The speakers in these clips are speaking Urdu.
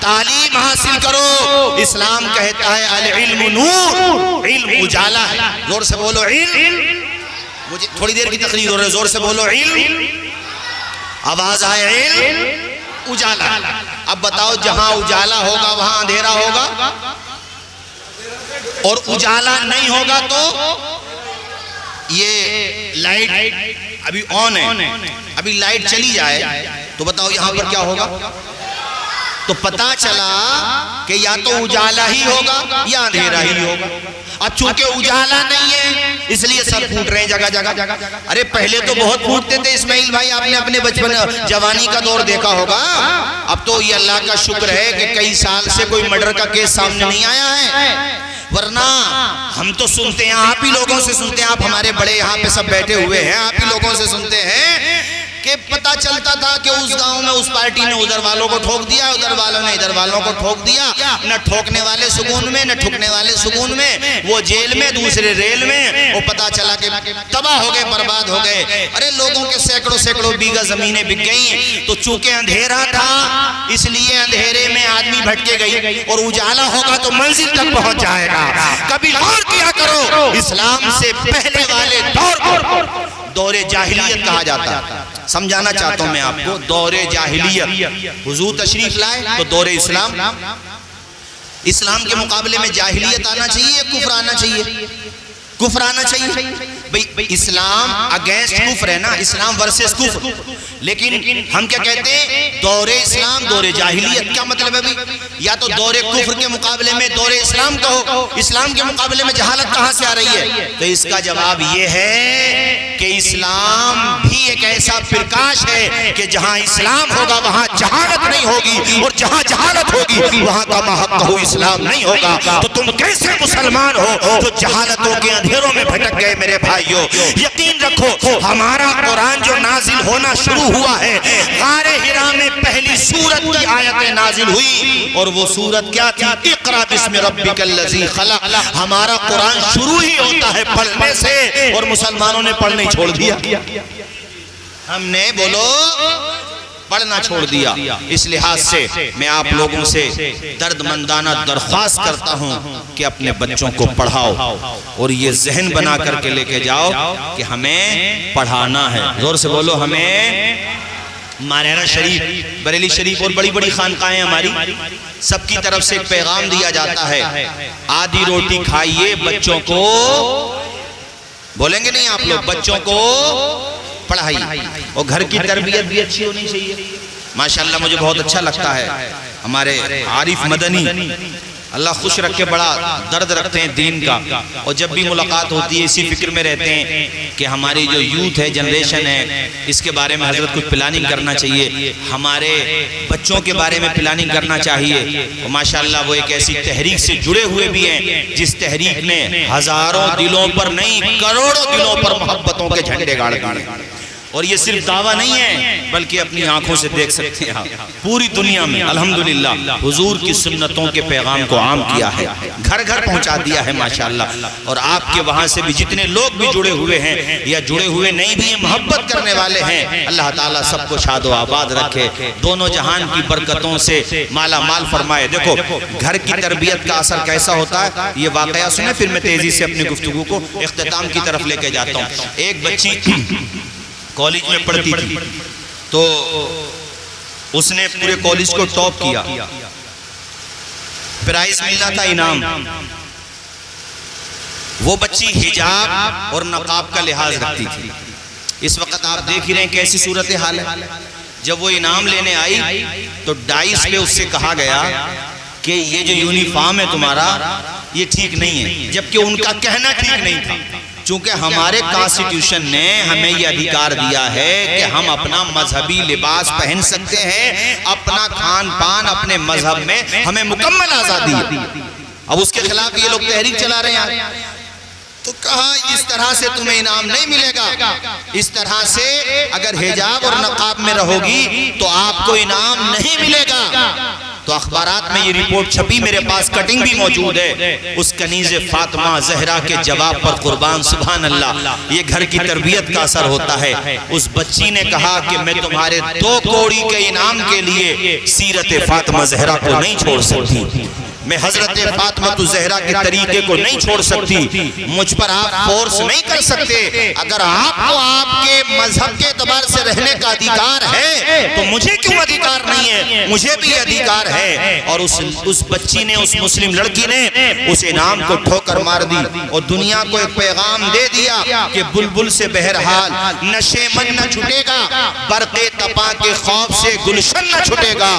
تعلیم حاصل کرو. اسلام کہتا ہے العلم نور، علم اجالا ہے. زور سے بولو علم. مجھے تھوڑی دیر کی تقریر ہو رہی ہے، زور سے بولو علم. آواز آئے علم اجالا. اب بتاؤ جہاں اجالا ہوگا وہاں اندھیرا ہوگا، اور اجالا نہیں ہوگا تو یہ لائٹ ابھی آن ہے، ابھی لائٹ چلی جائے تو بتاؤ یہاں پر کیا ہوگا؟ تو پتا چلا کہ یا تو اجالا ہی ہوگا یا اندھیرا ہی ہوگا. اب چونکہ اجالا نہیں ہے اس لیے سب پھوٹ رہے ہیں جگہ جگہ. ارے پہلے تو بہت پھوٹتے تھے اسماعیل بھائی، آپ نے اپنے بچپن جوانی کا دور دیکھا ہوگا. اب تو یہ اللہ کا شکر ہے کہ کئی سال سے کوئی مرڈر کا کیس سامنے نہیں آیا ہے، ورنہ ہم تو سنتے ہیں، آپ ہی لوگوں سے سنتے ہیں. آپ ہمارے بڑے یہاں پہ سب بیٹھے ہوئے ہیں، آپ ہی لوگوں سے سنتے ہیں کہ پتا چلتا تھا کہ اس گاؤں میں اس پارٹی نے ادھر والوں کو ٹھوک دیا، ادھر والوں نے ادھر والوں کو ٹھوک دیا. نہ ٹھوکنے والے سکون میں، نہ ٹھوکنے والے سکون میں، وہ جیل میں، دوسرے ریل میں. وہ پتا چلا کہ تباہ ہو گئے، برباد ہو گئے. ارے لوگوں کے سینکڑوں بیگہ زمینیں بک گئیں. تو چونکہ اندھیرا تھا اس لیے اندھیرے میں آدمی بھٹکے گئی، اور اجالا ہوگا تو منزل تک پہنچ جائے گا. کبھی غور کیا کرو، اسلام سے پہلے والے دور کو دور جاہلیت کہا جاتا ہے. سمجھانا چاہتا ہوں میں آپ کو، دور جاہلیت. حضور تشریف لائے تو دور اسلام. اسلام کے مقابلے میں جاہلیت آنا چاہیے یا کفر آنا چاہیے؟ کفر آنا چاہیے. بھئی اسلام اگینسٹ کفر ہے نا، اسلام ورسز کفر. لیکن ہم کیا کہتے ہیں؟ دور اسلام، دور جاہلیت. کیا مطلب ہے بھئی؟ یا تو دور کفر کے مقابلے میں دور اسلام کہو، اسلام کے مقابلے میں جہالت کہاں سے آ رہی ہے؟ تو اس کا جواب یہ ہے کہ اسلام بھی ایک ایسا پرکاش ہے کہ جہاں اسلام ہوگا وہاں جہالت نہیں ہوگی، اور جہاں جہالت ہوگی وہاں کا محق اسلام نہیں ہوگا. تو تم کیسے مسلمان ہو جو جہالتوں کے اندھیروں میں بھٹک گئے؟ میرے بھائیو یقین رکھو، ہمارا قرآن جو نازل ہونا شروع ہوا ہے، غار حرا میں پہلی سورت کی آیتیں نازل ہوئی، اور وہ سورت کیا تھی؟ اقرا بسم ربک الذی خلق. ہمارا قرآن شروع ہی ہوتا ہے پڑھنے سے، اور مسلمانوں نے پڑھنے چھوڑ دیا. ہم نے بولو پڑھنا چھوڑ دیا. اس لحاظ سے میں آپ لوگوں سے درد مندانہ درخواست کرتا ہوں کہ اپنے بچوں کو پڑھاؤ، اور یہ ذہن بنا کر کے لے کے جاؤ کہ ہمیں پڑھانا ہے. زور سے بولو ہمیں. مانیرہ شریف، بریلی شریف اور بڑی بڑی خانقاہیں ہماری، سب کی طرف سے ایک پیغام دیا جاتا ہے، آدھی روٹی کھائیے، بچوں کو بولیں گے نہیں آپ لوگ، بچوں کو پڑھائی، اور گھر کی تربیت بھی اچھی ہونی چاہیے. ماشاءاللہ مجھے بہت اچھا لگتا ہے ہمارے عارف مدنی، اللہ خوش رکھے، بڑا درد رکھتے ہیں دین کا، اور جب بھی ملاقات ہوتی ہے اسی فکر میں رہتے ہیں کہ ہماری جو یوتھ ہے، جنریشن ہے، اس کے بارے میں حضرت کچھ پلاننگ کرنا چاہیے، ہمارے بچوں کے بارے میں پلاننگ کرنا چاہیے. اور ماشاءاللہ وہ ایک ایسی تحریک سے جڑے ہوئے بھی ہیں جس تحریک نے ہزاروں دلوں پر نہیں کروڑوں دلوں پر محبتوں کے جھنڈے گاڑ دیے. اور یہ صرف دعویٰ نہیں ہے بلکہ اپنی آنکھوں سے دیکھ سکتے ہیں آپ، پوری دنیا میں الحمدللہ حضور کی سنتوں کے پیغام کو عام کیا ہے، گھر گھر پہنچا دیا ہے ماشاءاللہ. اور آپ کے وہاں سے بھی جتنے لوگ بھی جڑے ہوئے ہیں یا جڑے ہوئے نہیں بھی ہیں، محبت کرنے والے ہیں، اللہ تعالیٰ سب کو شاد و آباد رکھے، دونوں جہان کی برکتوں سے مالا مال فرمائے. دیکھو گھر کی تربیت کا اثر کیسا ہوتا ہے، یہ واقعہ سنیں پھر میں تیزی سے اپنی گفتگو کو اختتام کی طرف لے کے جاتا ہوں. ایک بچی کالج میں پڑھتی تھی تو اس نے پورے کالج کو ٹاپ کیا، پرائز ملنا تھا، انعام. وہ بچی حجاب اور نقاب کا لحاظ رکھتی تھی. اس وقت آپ دیکھ رہے ہیں کیسی صورتحال ہے. جب وہ انعام لینے آئی تو ڈائس پہ اس سے کہا گیا کہ یہ جو یونیفارم ہے تمہارا یہ ٹھیک نہیں ہے، جبکہ ان کا کہنا ٹھیک نہیں تھا. چونکہ ہمارے کانسٹیٹیوشن نے ہمیں یہ ادھیکار دیا ہے کہ ہم اپنا مذہبی لباس پہن سکتے ہیں، اپنا کھان پان اپنے مذہب میں ہمیں مکمل آزادی ہے. اب اس کے خلاف یہ لوگ تحریک چلا رہے ہیں. تو کہا اس طرح سے تمہیں انعام نہیں ملے گا، اس طرح سے اگر حجاب اور نقاب میں رہو گی تو آپ کو انعام نہیں ملے گا. تو اخبارات میں یہ رپورٹ چھپی، میرے پاس کٹنگ بھی موجود ہے، اس کنیز فاطمہ زہرا کے جواب پر قربان سبحان اللہ، یہ گھر کی تربیت کا اثر ہوتا ہے۔ اس بچی نے کہا کہ میں تمہارے 2 کوڑی کے انعام کے لیے سیرت فاطمہ زہرا کو نہیں چھوڑ سکتی، میں حضرت فاطمہ زہرا کے طریقے کو نہیں چھوڑ سکتی، مجھ پر آپ فورس نہیں کر سکتے، اگر آپ کو آپ کے مذہب کے اعتبار سے رہنے کا ادھیکار ہے تو مجھے کیوں ادھیکار نہیں ہے؟ مجھے بھی ادھیکار ہے۔ اور اس بچی نے، اس مسلم لڑکی نے اس انعام کو ٹھوکر مار دی اور دنیا کو ایک پیغام دے دیا کہ بلبل سے بہرحال نشے من نہ چھٹے گا، برق تپا کے خوف سے گلشن نہ چھٹے گا،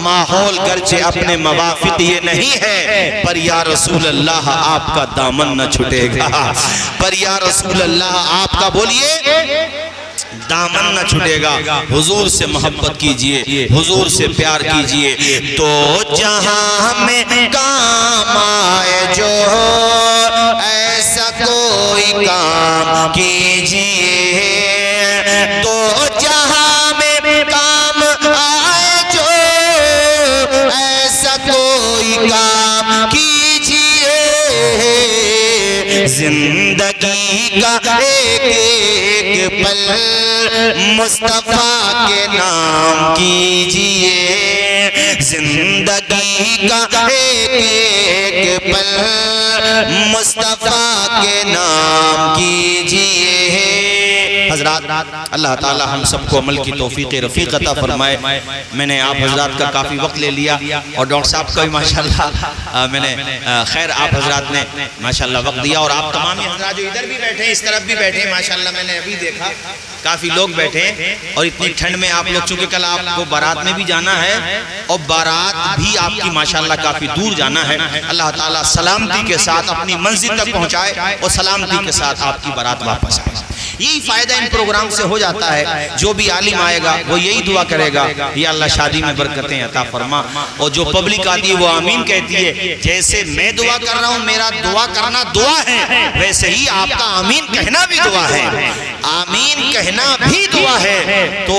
ماحول گرچہ اپنے موافق یہ نہیں ہے، پر یا رسول اللہ آپ کا دامن نہ چھٹے گا، پر یا رسول اللہ آپ کا بولیے دامن نہ چھٹے گا۔ حضور سے محبت کیجئے، حضور سے پیار کیجئے، تو جہاں میں کام آئے جو ایسا کوئی کام کیجئے، تو جہاں میں کام آئے جو ایسا کوئی کام کیجئے، زندگی کا ایک ایک پل مصطفیٰ کے نام کیجئے، زندگی کا ایک ایک پل مصطفیٰ کے نام کیجئے۔ حضرات اللہ تعالی ہم سب کو عمل کی توفیق رفیق عطا فرمائے۔ میں نے آپ حضرات کا کافی وقت لے لیا اور ڈاکٹر صاحب کا بھی ماشاءاللہ میں نے خیر آپ حضرات نے ماشاءاللہ وقت دیا، اور آپ تمام حضرات جو ادھر بھی بیٹھے ہیں اس طرف بھی بیٹھے ہیں ماشاءاللہ، میں نے ابھی دیکھا کافی لوگ بیٹھے ہیں، اور اتنی ٹھنڈ میں آپ لوگ، چونکہ کل آپ کو بارات میں بھی جانا ہے اور بارات بھی آپ کی ماشاءاللہ کافی دور جانا ہے، اللہ تعالیٰ سلامتی کے ساتھ اپنی منزل تک پہنچائے اور سلامتی کے ساتھ آپ کی بارات واپس آئے۔ یہی فائدہ ان پروگرام سے ہو جاتا ہے، جو بھی عالم آئے گا وہ یہی دعا کرے گا یا اللہ شادی میں برکتیں عطا فرما، اور جو پبلک آتی ہے وہ آمین کہتی ہے۔ جیسے میں دعا کر رہا ہوں، میرا دعا کرنا دعا ہے، ویسے ہی آپ کا آمین کہنا بھی دعا ہے، آمین کہنا بھی دعا ہے۔ تو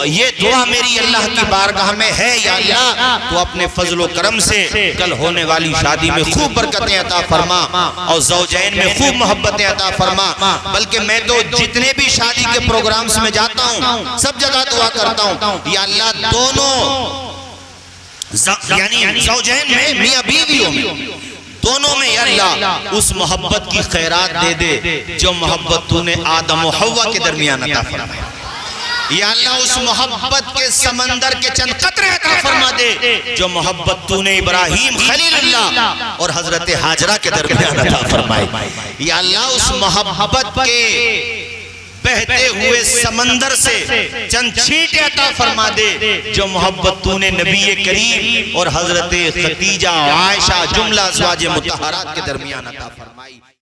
یہ دعا میری اللہ کی بارگاہ میں ہے، یا اللہ تو اپنے فضل و کرم سے کل ہونے والی شادی میں خوب برکتیں عطا فرما اور زوجین میں خوب محبتیں عطا فرما۔ بلکہ میں تو جتنے بھی شادی کے پروگرامز میں جاتا ہوں سب جگہ دعا کرتا ہوں، یا اللہ دونوں یعنی زوجین میں، میاں بیویوں میں، دونوں میں یا اللہ اس محبت کی خیرات دے دے جو محبت تو نے آدم و حوا کے درمیان عطا فرمایا، یا اللہ اس محبت کے سمندر کے چند قطرے عطا فرما دے جو محبت تو نے ابراہیم خلیل اللہ اور حضرت حاجرہ کے درمیان عطا فرمائی، یا اللہ اس محبت کے بہتے ہوئے سمندر سے چند چھینٹے عطا فرما دے جو محبت تو نے نبی کریم اور حضرت خدیجہ عائشہ جملہ ازواج مطہرات کے درمیان عطا فرمائی۔